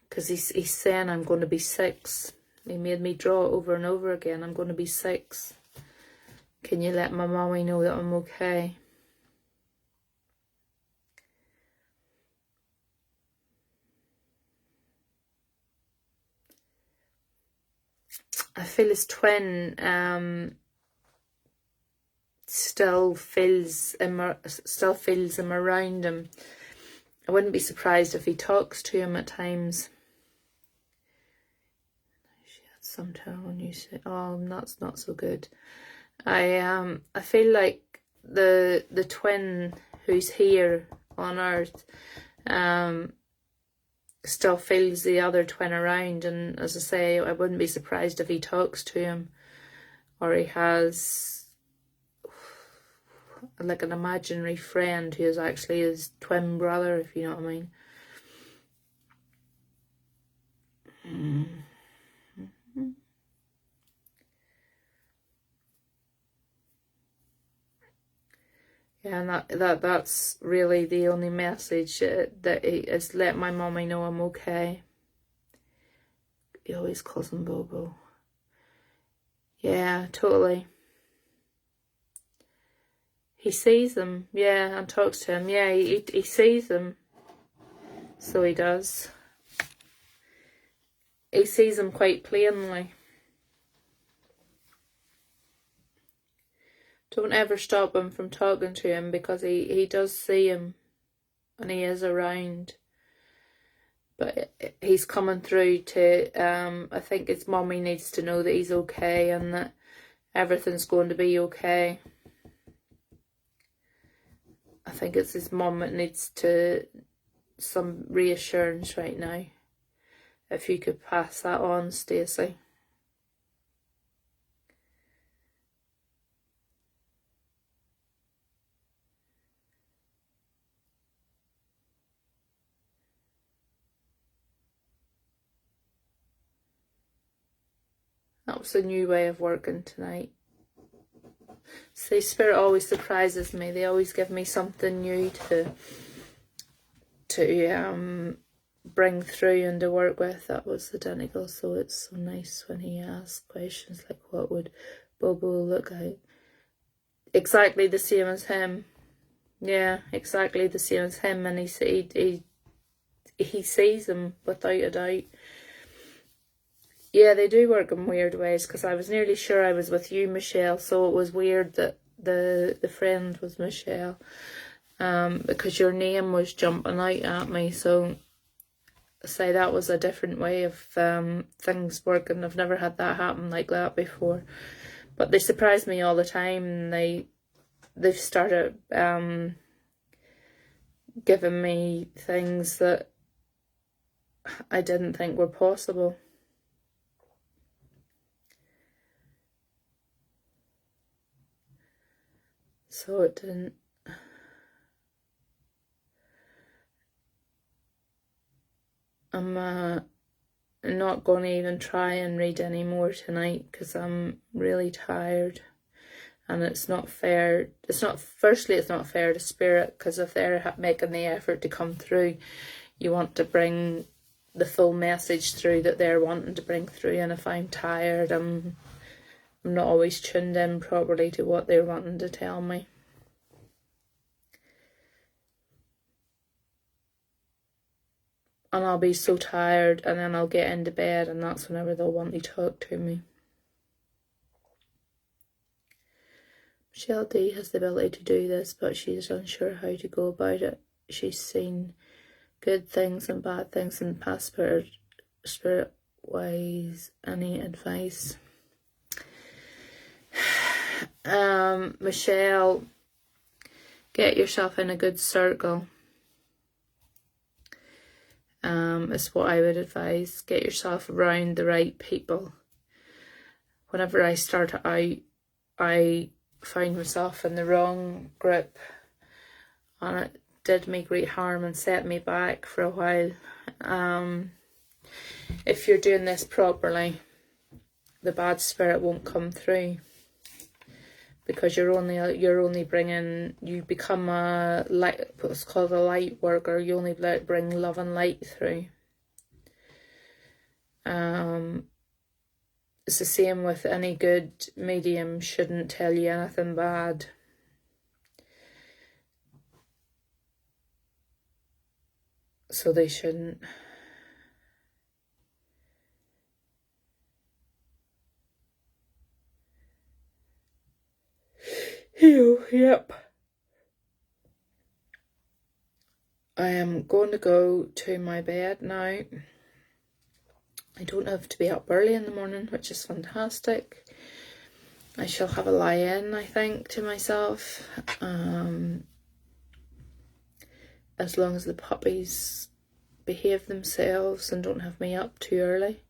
Because he's saying, I'm going to be 6. He made me draw it over and over again. I'm going to be 6. Can you let my mommy know that I'm okay? I feel his twin still feels him around him. I wouldn't be surprised if he talks to him at times. She had some tone. You say, oh, that's not so good. I feel like the twin who's here on Earth still feels the other twin around, and as I say, I wouldn't be surprised if he talks to him, or he has like an imaginary friend who is actually his twin brother, if you know what I mean. Yeah, and that's really the only message that is, let my mommy know I'm okay. He always calls him Bobo. Yeah, totally. He sees them, yeah, and talks to him. Yeah, he sees them. So he does. He sees them quite plainly. Don't ever stop him from talking to him, because he does see him and he is around. But he's coming through to, I think his mommy needs to know that he's okay and that everything's going to be okay. I think it's his mum that needs some reassurance right now. If you could pass that on, Stacey. That was a new way of working tonight. See, Spirit always surprises me. They always give me something new to bring through and to work with. That was identical, so it's so nice when he asks questions like, what would Bobo look like? Exactly the same as him. Yeah, exactly the same as him, and he sees him without a doubt. Yeah, they do work in weird ways, because I was nearly sure I was with you, Michelle, so it was weird that the friend was Michelle, because your name was jumping out at me, so say that was a different way of things working. I've never had that happen like that before, but they surprise me all the time. They've started giving me things that I didn't think were possible. So it didn't. I'm not going to even try and read any more tonight because I'm really tired. And it's not fair. Firstly, it's not fair to Spirit, because if they're making the effort to come through, you want to bring the full message through that they're wanting to bring through. And if I'm tired, I'm not always tuned in properly to what they're wanting to tell me. And I'll be so tired, and then I'll get into bed, and that's whenever they'll want to talk to me. Michelle D has the ability to do this, but she's unsure how to go about it. She's seen good things and bad things in the past. Spirit-wise, any advice? Michelle, get yourself in a good circle. Is what I would advise. Get yourself around the right people. Whenever I started out, I found myself in the wrong group, and it did me great harm and set me back for a while. If you're doing this properly, the bad spirit won't come through, because you're only bringing, you become a light, what's called a light worker. You only bring love and light through. It's the same with any good medium. Shouldn't tell you anything bad. So they shouldn't. Yep. I am going to go to my bed now. I don't have to be up early in the morning, which is fantastic. I shall have a lie-in, I think, to myself. As long as the puppies behave themselves and don't have me up too early.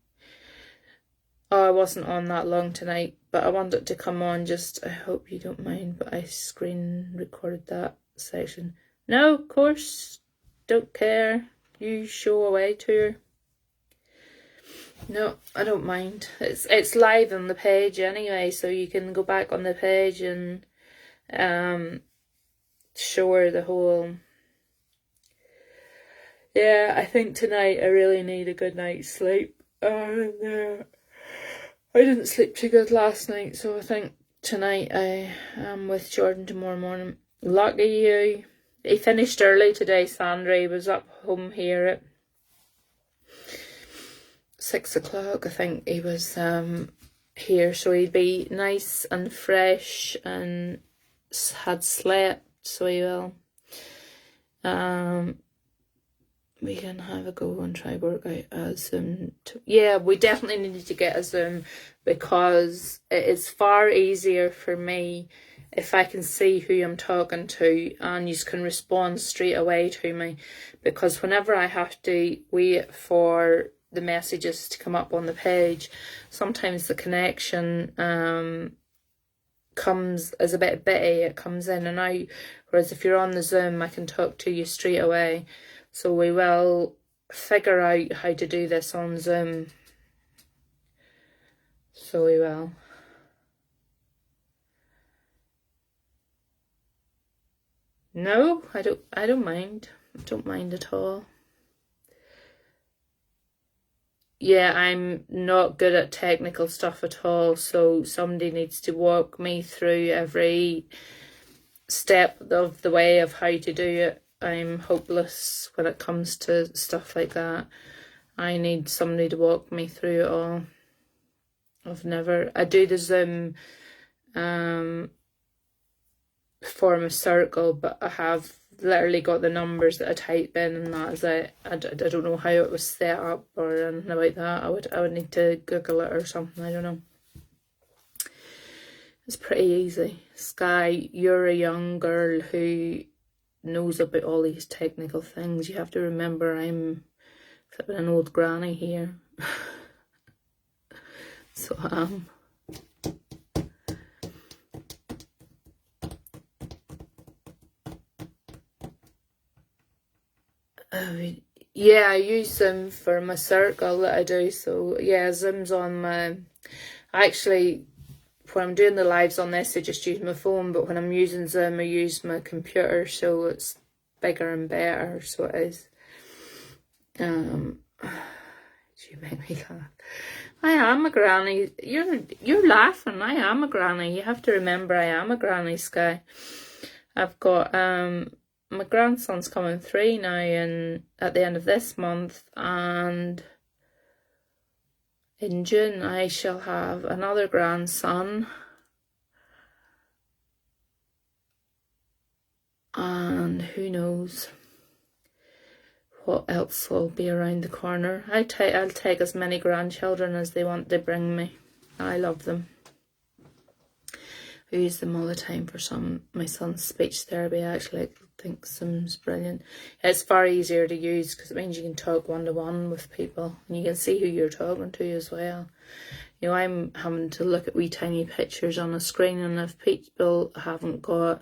Oh, I wasn't on that long tonight, but I wanted to come on just, I hope you don't mind, but I screen recorded that section. No, of course, don't care. You show away to her. No, I don't mind. It's live on the page anyway, so you can go back on the page and show her the whole. Yeah, I think tonight I really need a good night's sleep. I didn't sleep too good last night, so I think tonight I am with Jordan tomorrow morning. Lucky you. He finished early today, Sandra. He was up home here at 6 o'clock. I think he was here, so he'd be nice and fresh and had slept, so he will. We can have a go and try work out a Zoom. Yeah, we definitely need to get a Zoom, because it is far easier for me if I can see who I'm talking to and you can respond straight away to me, because whenever I have to wait for the messages to come up on the page, sometimes the connection comes as a bit bitty. It comes in and out, whereas if you're on the Zoom, I can talk to you straight away. So we will figure out how to do this on Zoom. So we will. No, I don't mind. I don't mind at all. Yeah, I'm not good at technical stuff at all, so somebody needs to walk me through every step of the way of how to do it. I'm hopeless when it comes to stuff like that. I need somebody to walk me through it all. I do the Zoom form a circle, but I have literally got the numbers that I type in, and that is it. I don't know how it was set up or anything about that. I would need to Google it or something. I don't know. It's pretty easy. Sky, you're a young girl who knows about all these technical things. You have to remember I'm flipping an old granny here. So Yeah, I use Zoom for my circle that I do. So yeah, Zoom's on my... Actually, when I'm doing the lives on this, I just use my phone, but when I'm using Zoom, I use my computer, so it's bigger and better, so it is. You make me laugh. I am a granny. You're laughing. I am a granny. You have to remember I am a granny, Sky. I've got my grandson's coming 3 now and at the end of this month, and in June I shall have another grandson. And who knows what else will be around the corner. I'll take as many grandchildren as they want to bring me. I love them. I use them all the time for my son's speech therapy. I actually think Zoom's brilliant. It's far easier to use because it means you can talk one-to-one with people and you can see who you're talking to as well. You know, I'm having to look at wee tiny pictures on a screen, and if people haven't got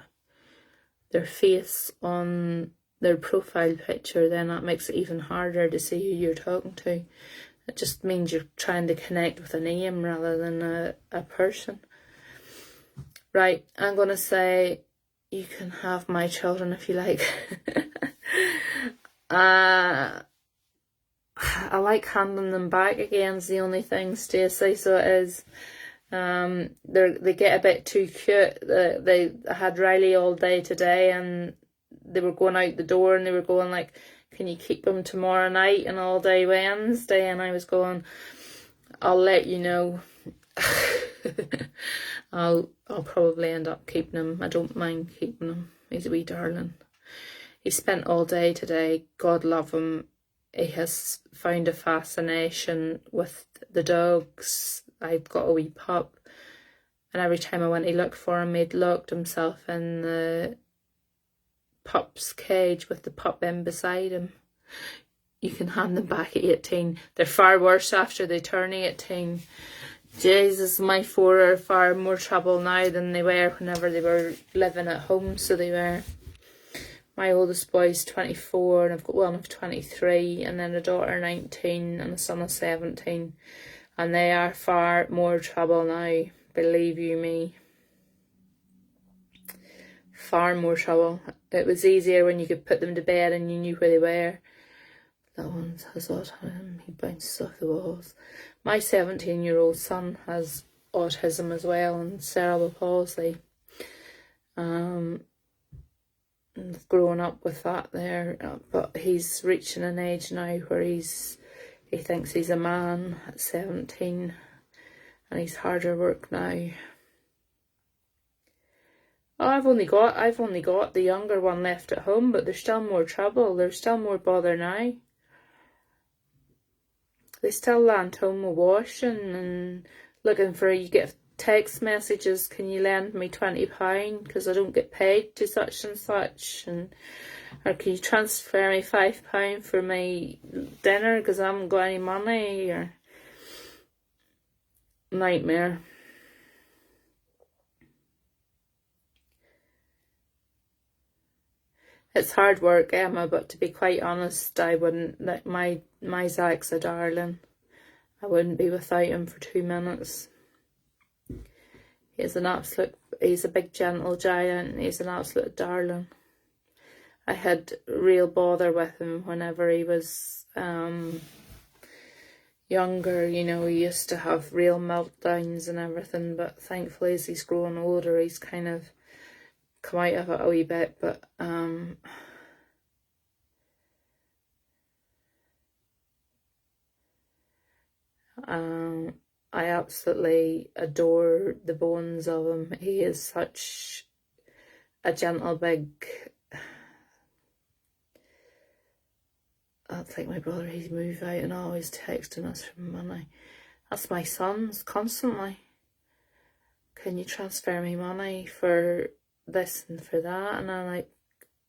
their face on their profile picture, then that makes it even harder to see who you're talking to. It just means you're trying to connect with a name rather than a person. Right, I'm going to say you can have my children if you like. I like handing them back again is the only thing, Stacey, so it is. They get a bit too cute. They had Riley all day today, and they were going out the door and they were going like, can you keep them tomorrow night and all day Wednesday? And I was going, I'll let you know. I'll probably end up keeping him. I don't mind keeping him. He's a wee darling. He spent all day today. God love him. He has found a fascination with the dogs. I've got a wee pup, and every time I went to look for him, he'd locked himself in the pup's cage with the pup in beside him. You can hand them back at 18. They're far worse after they turn 18. Jesus, my 4 are far more trouble now than they were whenever they were living at home, so they were. My oldest boy's 24, and I've got one of 23, and then a daughter 19, and a son of 17. And they are far more trouble now, believe you me. Far more trouble. It was easier when you could put them to bed and you knew where they were. That one has autism. He bounces off the walls. My 17-year-old son has autism as well and cerebral palsy. I've grown up with that there, but he's reaching an age now where he thinks he's a man at 17, and he's harder work now. Oh, I've only got the younger one left at home, but there's still more trouble. There's still more bother now. They still land home with washing and looking for, you get text messages, can you lend me £20 because I don't get paid to such and such, or can you transfer me £5 for my dinner because I haven't got any money, or nightmare. It's hard work, Emma, but to be quite honest, I wouldn't, like my Zach's a darling. I wouldn't be without him for 2 minutes. He's a big gentle giant. He's an absolute darling. I had real bother with him whenever he was younger. You know, he used to have real meltdowns and everything, but thankfully as he's grown older, he's kind of come out of it a wee bit, but I absolutely adore the bones of him. He is such a gentle big... That's like my brother. He's moved out and always texting us for money. That's my son's constantly. Can you transfer me money for this and for that? And I'm like,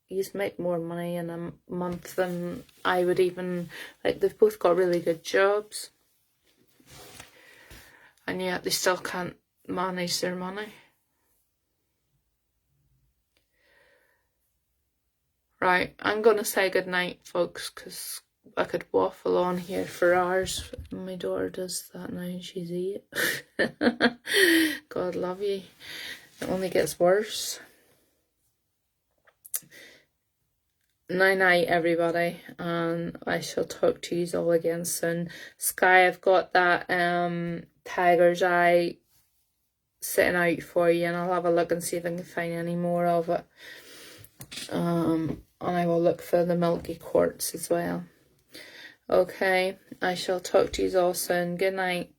you make more money in a month than I would even... Like, they've both got really good jobs, and yet they still can't manage their money. Right, I'm going to say goodnight, folks, because I could waffle on here for hours. My daughter does that now and she's 8. God love you. It only gets worse. Night night everybody, and I shall talk to you all again soon. Sky, I've got that tiger's eye sitting out for you, and I'll have a look and see if I can find any more of it. And I will look for the milky quartz as well. Okay, I shall talk to you all soon. Good night.